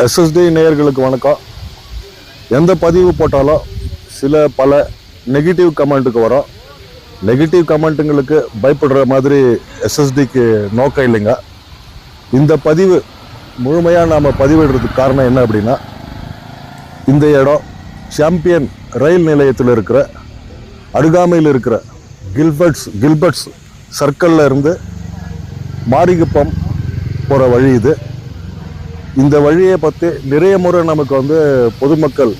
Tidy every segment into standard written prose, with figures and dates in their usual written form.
SST நேயர்களுக்கு வணக்கம். எந்த பதிவு போட்டாலும் பல நெகட்டிவ் கமெண்ட்டுக்கு வரும். நெகட்டிவ் கமெண்ட்டுங்களுக்கு பயப்படுற மாதிரி எஸ்எஸ்டிக்கு நோக்கம் இல்லைங்க. இந்த பதிவு முழுமையாக நாம் பதிவிடுறதுக்கு காரணம் என்ன அப்படின்னா, இந்த இடம் சாம்பியன் ரயில் நிலையத்தில் இருக்கிற அருகாமையில் இருக்கிற கில்பர்ட்ஸ் சர்க்கிளில் இருந்து மாரிகுப்பம் போகிற வழி இது. இந்த வழியை பற்றி நிறைய முறை நமக்கு பொதுமக்கள்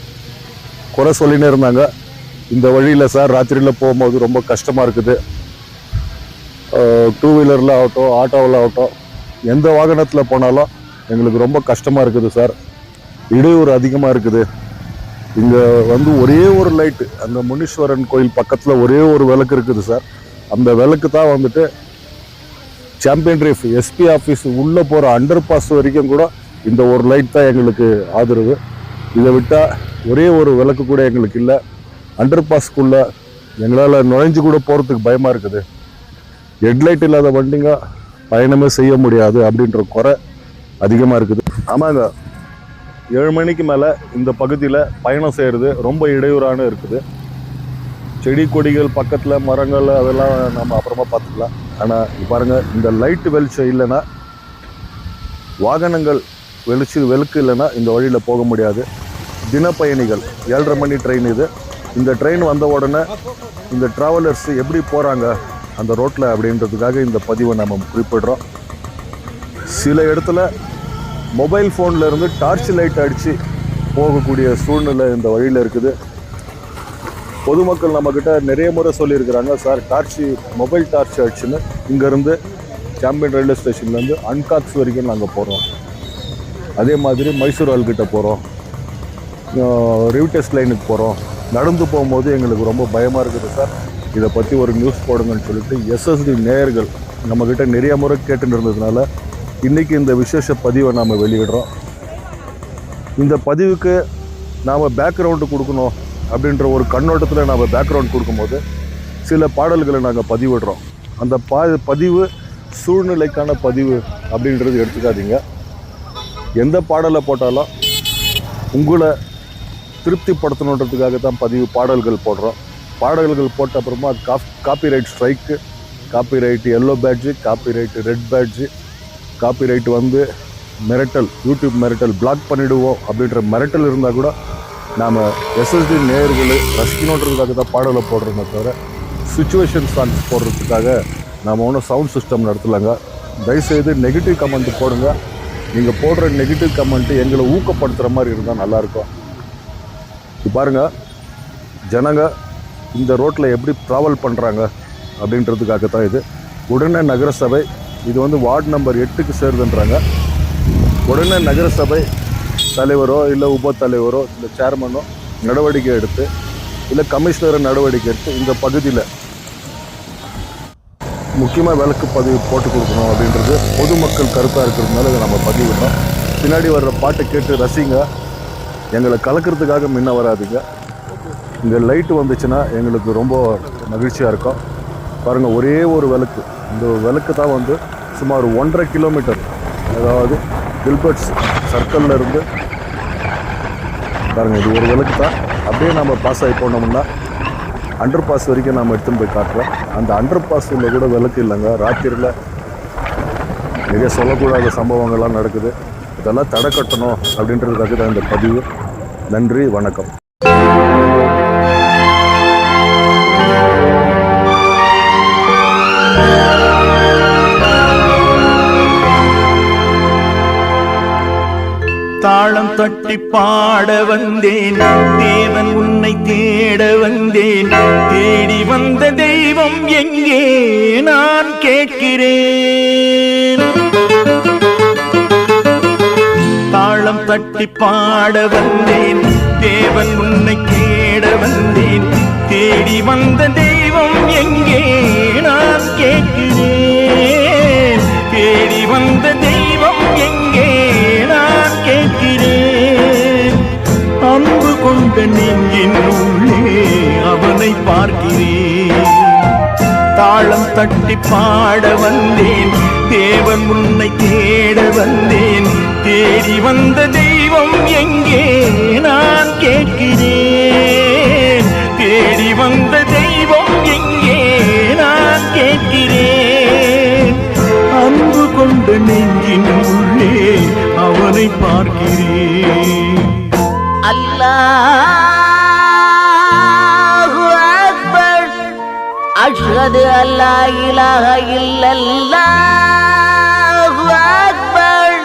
குறை சொல்லினே இருந்தாங்க. இந்த வழியில் சார் ராத்திரியில் போகும்போது ரொம்ப கஷ்டமாக இருக்குது. டூ வீலரில் ஆகட்டும், ஆட்டோவில் ஆகட்டும், எந்த வாகனத்தில் போனாலும் எங்களுக்கு ரொம்ப கஷ்டமாக இருக்குது சார். இடையூறு அதிகமாக இருக்குது. இங்கே ஒரே ஒரு லைட்டு, அந்த முனீஸ்வரன் கோயில் பக்கத்தில் ஒரே ஒரு விளக்கு இருக்குது சார். அந்த விளக்கு தான் சாம்பியன் ரீஃப் எஸ்பி ஆஃபீஸ் உள்ளே போகிற அண்டர் பாஸ் வரைக்கும் கூட இந்த ஒரு லைட் தான் எங்களுக்கு ஆதரவு. இதை விட்டால் ஒரே ஒரு விளக்கு கூட எங்களுக்கு இல்லை. அண்டர் பாஸ்க்குள்ளே எங்களால் நுழைஞ்சு கூட போகிறதுக்கு பயமாக இருக்குது. ஹெட்லைட் இல்லாத வண்டிங்க பயணமே செய்ய முடியாது அப்படின்ற குறை அதிகமாக இருக்குது. ஆமாங்க, 7 மணிக்கு மேலே இந்த பகுதியில் பயணம் செய்கிறது ரொம்ப இடையூறான இருக்குது. செடி கொடிகள் பக்கத்தில் மரங்கள் அதெல்லாம் நம்ம அப்புறமா பார்த்துக்கலாம். ஆனால் பாருங்கள், இந்த லைட்டு வெளிச்சம் இல்லைன்னா, வாகனங்கள் வெளுக்கு இல்லைன்னா இந்த வழியில் போக முடியாது. தினப்பயணிகள் 7:30 மணி ட்ரெயின் இது. இந்த ட்ரெயின் வந்த உடனே இந்த ட்ராவலர்ஸ் எப்படி போகிறாங்க அந்த ரோட்டில் அப்படின்றதுக்காக இந்த பதிவை நம்ம குறிப்பிடுறோம். சில இடத்துல மொபைல் ஃபோனில் இருந்து டார்ச் லைட் அடித்து போகக்கூடிய சூழ்நிலை இந்த வழியில் இருக்குது. பொதுமக்கள் நம்மக்கிட்ட நிறைய முறை சொல்லியிருக்கிறாங்க, சார் மொபைல் டார்ச் அடிச்சுன்னு இங்கேருந்து சாம்பியன் ரயில்வே ஸ்டேஷன்லேருந்து அன்காக்ஸ் வரைக்கும் நாங்கள் போகிறோம். அதே மாதிரி மைசூர் ஹால்கிட்ட போகிறோம், ரிவிட்டஸ் லைனுக்கு போகிறோம். நடந்து போகும்போது எங்களுக்கு ரொம்ப பயமாக இருக்குது சார், இதை பற்றி ஒரு நியூஸ் போடுங்கன்னு சொல்லிட்டு எஸ்எஸ்டி நேயர்கள் நம்மக்கிட்ட நிறைய முறை கேட்டுன்னு இருந்ததுனால இன்றைக்கி இந்த விசேஷ பதிவை நாம் வெளியிடுறோம். இந்த பதிவுக்கு நாம் பேக்ரவுண்டு கொடுக்கணும் அப்படின்ற ஒரு கண்ணோட்டத்தில் நாம் பேக்ரவுண்ட் கொடுக்கும்போது சில பாடல்களை நாங்கள் பதிவிடுறோம். அந்த பதிவு சூழ்நிலைக்கான பதிவு அப்படின்றது எடுத்துக்காதீங்க. எந்த பாடலை போட்டாலும் உங்களை திருப்திப்படுத்தணுன்றதுக்காக தான் பாடல்கள் போடுறோம். பாடல்கள் போட்ட அப்புறமா copyright strike, copyright yellow badge, copyright red badge, copyright மிரட்டல், யூடியூப் மிரட்டல், பிளாக் பண்ணிவிடுவோம் அப்படின்ற மிரட்டல் இருந்தால் கூட நாம் எஸ்எஸ்டி நேயர்களை ரசிக்கணுன்றதுக்காக தான் பாடலை போடுறோமே தவிர சுச்சுவேஷன் சாங்ஸ் போடுறதுக்காக நாம் ஒன்றும் சவுண்ட் சிஸ்டம் நடத்தலைங்க. தயவுசெய்து நெகட்டிவ் கமெண்ட் போடுங்க. நீங்கள் போடுற நெகட்டிவ் கமெண்ட்டு எங்களை ஊக்கப்படுத்துகிற மாதிரி இருந்தால் நல்லாயிருக்கும். பாருங்கள், ஜனங்க இந்த ரோட்டில் எப்படி ட்ராவல் பண்ணுறாங்க அப்படின்றதுக்காக தான் இது. உடனே நகரசபை, இது வார்டு நம்பர் 8க்கு சேருதுன்றாங்க. உடனே நகரசபை தலைவரோ இல்லை உப தலைவரோ இல்லை சேர்மனோ நடவடிக்கை எடுத்து, இல்லை கமிஷனரை நடவடிக்கை எடுத்து இந்த பகுதியில் முக்கியமாக விளக்கு பதிவு போட்டு கொடுக்கணும் அப்படின்றது பொதுமக்கள் கருத்தாக இருக்கிறதுனால இதை நம்ம பதிவிடணும். பின்னாடி வர்ற பாட்டை கேட்டு ரசிங்க, எங்களை கலக்கிறதுக்காக முன்ன வராதிங்க. இங்கே லைட்டு வந்துச்சுன்னா எங்களுக்கு ரொம்ப மகிழ்ச்சியாக இருக்கும். பாருங்கள், ஒரே ஒரு விளக்கு, இந்த விளக்கு தான் சுமார் 1.5 கிலோமீட்டர், அதாவது கில்பர்ட்ஸ் சர்க்கிளில் இருந்து பாருங்கள், இது ஒரு விளக்கு தான். அப்படியே நம்ம பாஸ் ஆகி போனோம்னா அண்டர் பாஸ் வரைக்கும் நம்ம எடுத்துன்னு போய் காட்டுறோம். அந்த அண்டர் பாஸில் கூட விளக்கு இல்லைங்க. ராத்திரியில் நிறைய சொல்லக்கூடாத சம்பவங்கள்லாம் நடக்குது. இதெல்லாம் தடை கட்டணும் அப்படின்றதுக்காக தான் இந்த பதிவு. நன்றி, வணக்கம். தாளம் தட்டி பாட வந்தேன், தேவன் உன்னை தேட வந்தேன். தேடி வந்த தெய்வம் எங்கே நான் கேட்கிறேன். தாளம் தட்டி பாட வந்தேன், தேவன் உன்னை தேட வந்தேன். தேடி வந்த தெய்வம் எங்கே நான் கேட்கிறேன். தேடி வந்த தெய்வம் எங்கே நான் கேட்கிறேன். அன்பு கொண்ட நெஞ்சின் உள்ளே அவனை பார்க்கிறேன். தாளம் தட்டி பாட வந்தேன், தேவன் உன்னை தேட வந்தேன். தேடி வந்த தெய்வம் தெய்வம் எங்கே நான் கேட்கிறேன். தேடி வந்த தெய்வம் எங்கே நான் கேட்கிறேன். அன்பு கொண்ட நெஞ்சின் உள்ளே அவனை பார்க்கிறேன். அல்லாஹு அக்பர். அஷ்ஹது அல்லா இலாஹ இல்லல்லாஹு அக்பர்.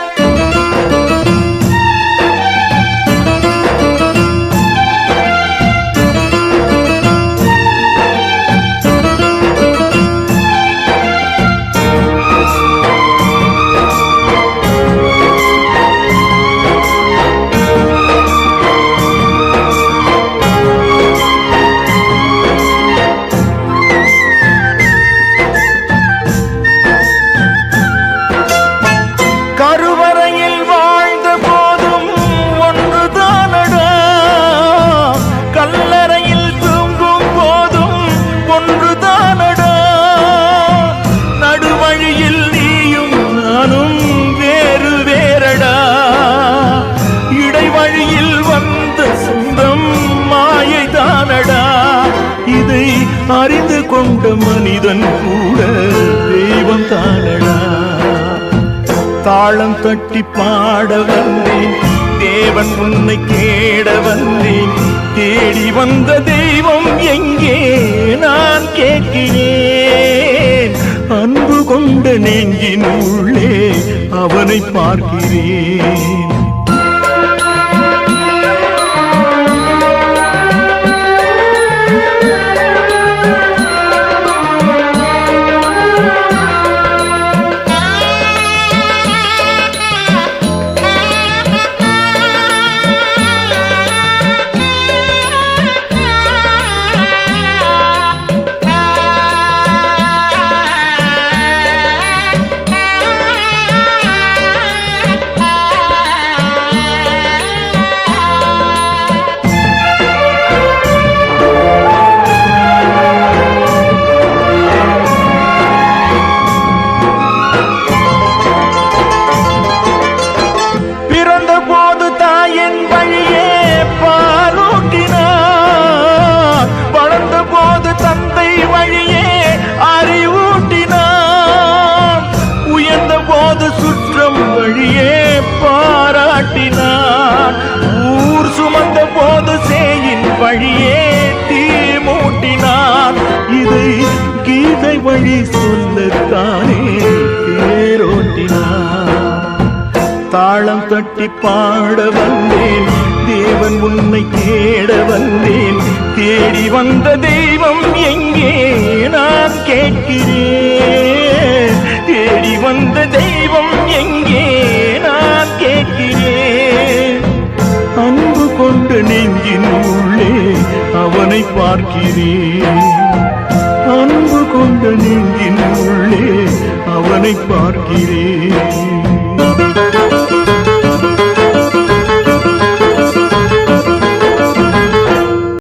கருவறையில் வாழ்ந்த போதும் ஒன்றுதானடா, கல்லறையில் தூங்கும் போதும் ஒன்றுதானடா. நடுவழியில் நீயும் நானும் வேறு வேறடா. இடைவழியில் வந்த சொந்தம் மாயைதானடா. இதை அறிந்து கொண்ட மனிதன் கூட தெய்வம் தானடா. தாளம் தட்டி பாட வந்தேன், தேவன் உன்னை தேட வந்தேன். தேடி வந்த தெய்வம் எங்கே நான் கேட்கிறேன். அன்பு கொண்ட நெஞ்சின் உள்ளே அவனை பார்க்கிறேன். ஊர் சுமந்த போது சேயின் வழியே தீ மூட்டினான். இதை கீதை வழி சொல்லத்தானே தேரோட்டினான். தாளம் தட்டி பாட வந்தேன், தேவன் உன்னை தேட வந்தேன். தேடி வந்த தெய்வம் எங்கே நான் கேட்கிறேன். தேடி வந்த தெய்வம் எங்கே நான் கேட்கிறேன். அன்பு கொண்ட நெஞ்சின் உள்ளே அவனை பார்க்கிறேன். அன்பு கொண்ட நெஞ்சின் உள்ளே அவனை பார்க்கிறேன்.